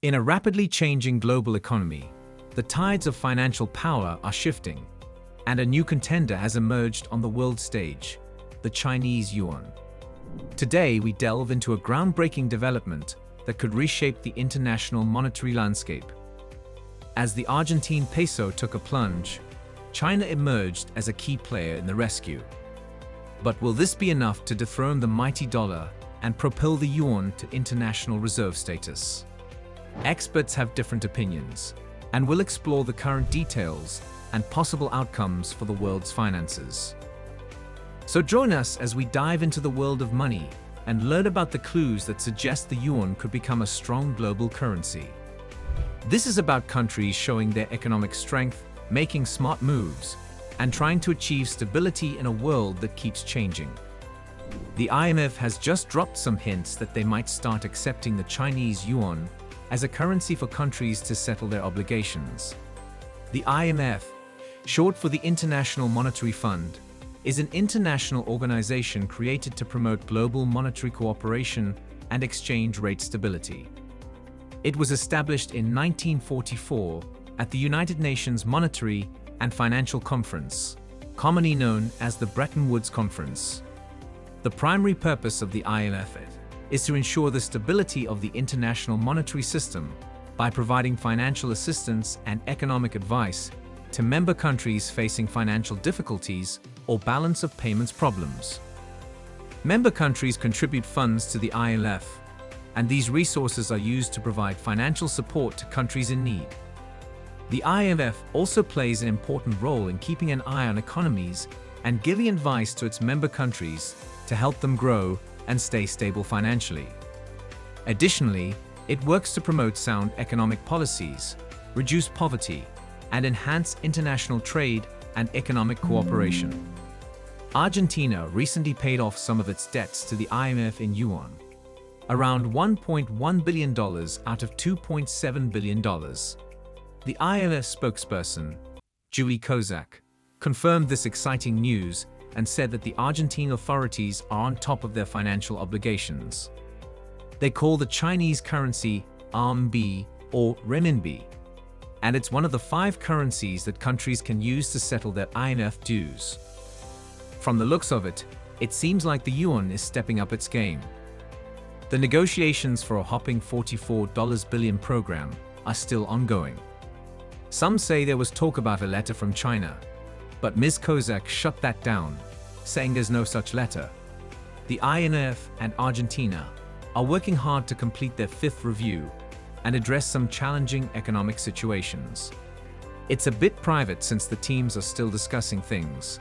In a rapidly changing global economy, the tides of financial power are shifting, and a new contender has emerged on the world stage, the Chinese Yuan. Today, we delve into a groundbreaking development that could reshape the international monetary landscape. As the Argentine peso took a plunge, China emerged as a key player in the rescue. But will this be enough to dethrone the mighty dollar and propel the yuan to international reserve status? Experts have different opinions, and we'll explore the current details and possible outcomes for the world's finances. So join us as we dive into the world of money and learn about the clues that suggest the yuan could become a strong global currency. This is about countries showing their economic strength, making smart moves, and trying to achieve stability in a world that keeps changing. The IMF has just dropped some hints that they might start accepting the Chinese yuan as a currency for countries to settle their obligations. The IMF, short for the International Monetary Fund, is an international organization created to promote global monetary cooperation and exchange rate stability. It was established in 1944 at the United Nations Monetary and Financial Conference, commonly known as the Bretton Woods Conference. The primary purpose of the IMF is to ensure the stability of the international monetary system by providing financial assistance and economic advice to member countries facing financial difficulties or balance of payments problems. Member countries contribute funds to the IMF, and these resources are used to provide financial support to countries in need. The IMF also plays an important role in keeping an eye on economies and giving advice to its member countries to help them grow and stay stable financially. Additionally, it works to promote sound economic policies, reduce poverty, and enhance international trade and economic cooperation. Argentina recently paid off some of its debts to the IMF in yuan, around $1.1 billion out of $2.7 billion. The IMF spokesperson, Julie Kozak, confirmed this exciting news and said that the Argentine authorities are on top of their financial obligations. They call the Chinese currency RMB or renminbi, and it's one of the 5 currencies that countries can use to settle their IMF dues. From the looks of it, it seems like the yuan is stepping up its game. The negotiations for a hopping $44 billion program are still ongoing. Some say there was talk about a letter from China, but Ms. Kozak shut that down, saying there's no such letter. The IMF and Argentina are working hard to complete their 5th review and address some challenging economic situations. It's a bit private since the teams are still discussing things,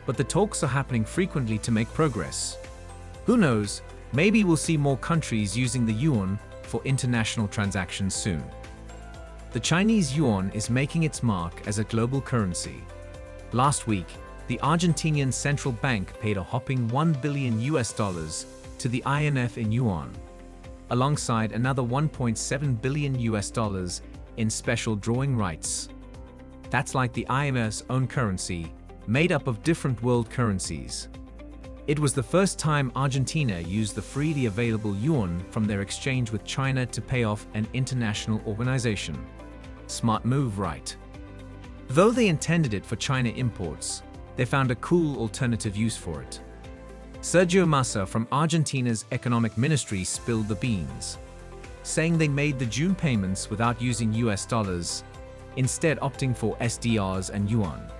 but the talks are happening frequently to make progress. Who knows, maybe we'll see more countries using the yuan for international transactions soon. The Chinese yuan is making its mark as a global currency. Last week, the Argentinian central bank paid a hopping $1 billion to the IMF in yuan, alongside another $1.7 billion in special drawing rights. That's like the IMF's own currency, made up of different world currencies. It was the first time Argentina used the freely available yuan from their exchange with China to pay off an international organization. Smart move, right? Though they intended it for China imports, they found a cool alternative use for it. Sergio Massa from Argentina's economic ministry spilled the beans, saying they made the June payments without using US dollars, instead opting for SDRs and yuan.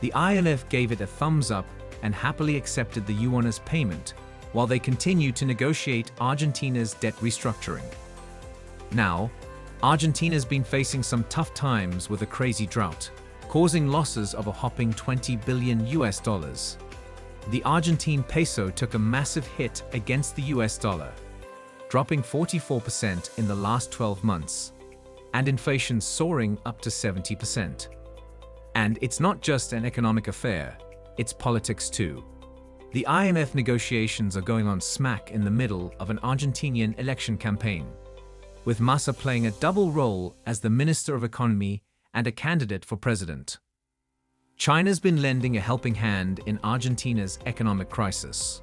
The IMF gave it a thumbs up and happily accepted the yuan as payment, while they continue to negotiate Argentina's debt restructuring. Now, Argentina's been facing some tough times with a crazy drought, causing losses of a hopping $20 billion. The Argentine peso took a massive hit against the US dollar, dropping 44% in the last 12 months, and inflation soaring up to 70%. And it's not just an economic affair, it's politics too. The IMF negotiations are going on smack in the middle of an Argentinian election campaign, with Massa playing a double role as the Minister of Economy and a candidate for president. China's been lending a helping hand in Argentina's economic crisis.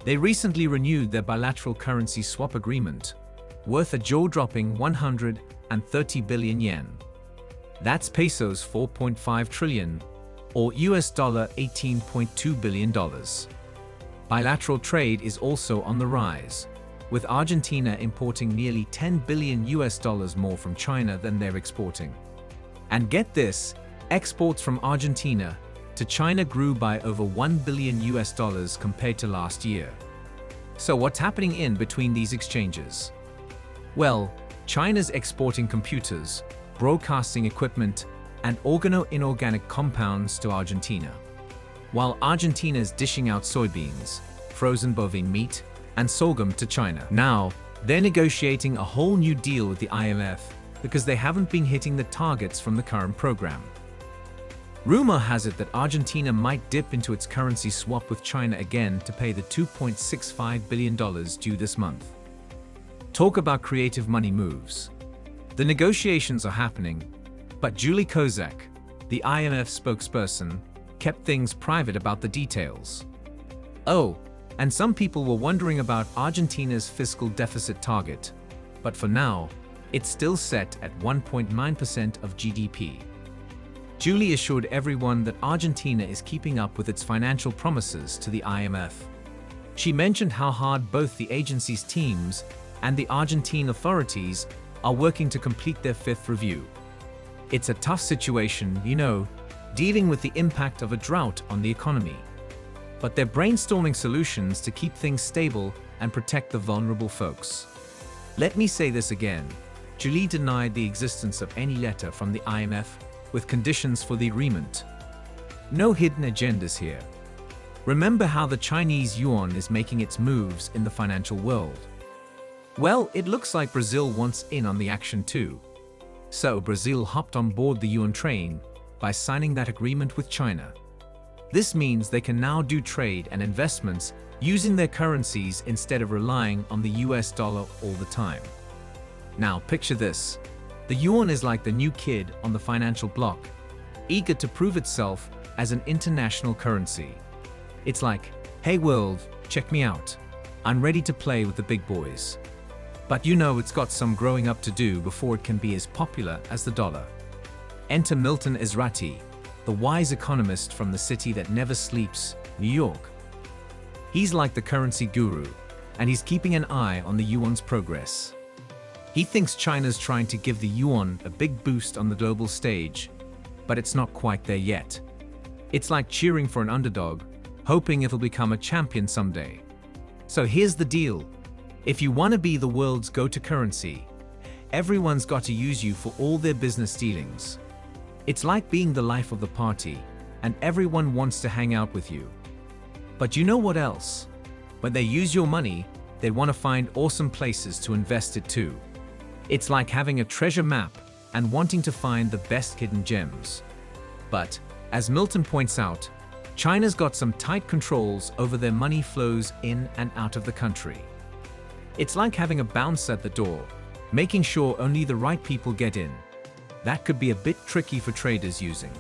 They recently renewed their bilateral currency swap agreement, worth a jaw-dropping 130 billion yen. That's pesos 4.5 trillion, or US dollar $18.2 billion. Bilateral trade is also on the rise, with Argentina importing nearly 10 billion US dollars more from China than they're exporting. And get this, exports from Argentina to China grew by over 1 billion US dollars compared to last year. So what's happening in between these exchanges? Well, China's exporting computers, broadcasting equipment, and organo-inorganic compounds to Argentina, while Argentina's dishing out soybeans, frozen bovine meat, and sorghum to China. Now, they're negotiating a whole new deal with the IMF because they haven't been hitting the targets from the current program. Rumor has it that Argentina might dip into its currency swap with China again to pay the $2.65 billion due this month. Talk about creative money moves. The negotiations are happening, but Julie Kozak, the IMF spokesperson, kept things private about the details. Oh, and some people were wondering about Argentina's fiscal deficit target, but for now, it's still set at 1.9% of GDP. Julie assured everyone that Argentina is keeping up with its financial promises to the IMF. She mentioned how hard both the agency's teams and the Argentine authorities are working to complete their fifth review. It's a tough situation, dealing with the impact of a drought on the economy. But they're brainstorming solutions to keep things stable and protect the vulnerable folks. Let me say this again. Julie denied the existence of any letter from the IMF with conditions for the agreement. No hidden agendas here. Remember how the Chinese yuan is making its moves in the financial world? Well, it looks like Brazil wants in on the action too. So Brazil hopped on board the yuan train by signing that agreement with China. This means they can now do trade and investments using their currencies instead of relying on the US dollar all the time. Now picture this. The yuan is like the new kid on the financial block, eager to prove itself as an international currency. It's like, hey world, check me out. I'm ready to play with the big boys. But it's got some growing up to do before it can be as popular as the dollar. Enter Milton Ezrati, the wise economist from the city that never sleeps, New York. He's like the currency guru, and he's keeping an eye on the yuan's progress. He thinks China's trying to give the yuan a big boost on the global stage, but it's not quite there yet. It's like cheering for an underdog, hoping it'll become a champion someday. So here's the deal. If you want to be the world's go-to currency, everyone's got to use you for all their business dealings. It's like being the life of the party, and everyone wants to hang out with you. But you know what else? When they use your money, they want to find awesome places to invest it too. It's like having a treasure map and wanting to find the best hidden gems. But, as Milton points out, China's got some tight controls over their money flows in and out of the country. It's like having a bouncer at the door, making sure only the right people get in. That could be a bit tricky for traders using.